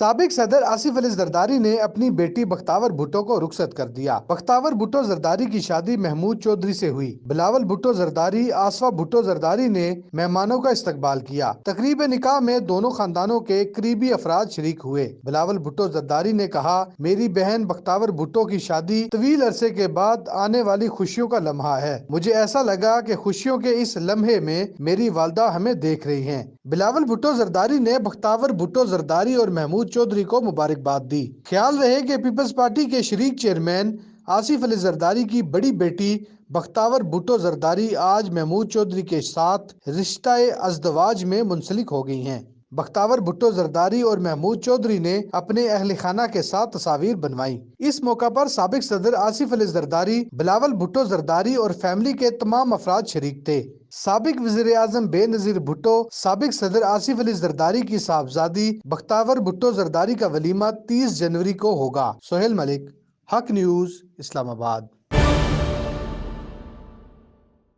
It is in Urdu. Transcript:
سابق صدر آصف علی زرداری نے اپنی بیٹی بختاور بھٹو کو رخصت کر دیا۔ بختاور بھٹو زرداری کی شادی محمود چودھری سے ہوئی۔ بلاول بھٹو زرداری، آصفہ بھٹو زرداری نے مہمانوں کا استقبال کیا۔ تقریب نکاح میں دونوں خاندانوں کے قریبی افراد شریک ہوئے۔ بلاول بھٹو زرداری نے کہا، میری بہن بختاور بھٹو کی شادی طویل عرصے کے بعد آنے والی خوشیوں کا لمحہ ہے۔ مجھے ایسا لگا کہ خوشیوں کے اس لمحے میں میری والدہ ہمیں دیکھ رہی ہیں۔ بلاول بھٹو زرداری نے بختاور بھٹو زرداری اور محمود چودھری کو مبارکباد دی۔ خیال رہے کہ پیپلز پارٹی کے شریک چیئرمین آصف علی زرداری کی بڑی بیٹی بختاور بھٹو زرداری آج محمود چودھری کے ساتھ رشتہ ازدواج میں منسلک ہو گئی ہیں۔ بختاور بھٹو زرداری اور محمود چودھری نے اپنے اہل خانہ کے ساتھ تصاویر بنوائیں۔ اس موقع پر سابق صدر آصف علی زرداری، بلاول بھٹو زرداری اور فیملی کے تمام افراد شریک تھے۔ سابق وزیر اعظم بے نظیر بھٹو، سابق صدر آصف علی زرداری کی صاحبزادی بختاور بھٹو زرداری کا ولیمہ 30 جنوری کو ہوگا۔ سہیل ملک، حق نیوز، اسلام آباد۔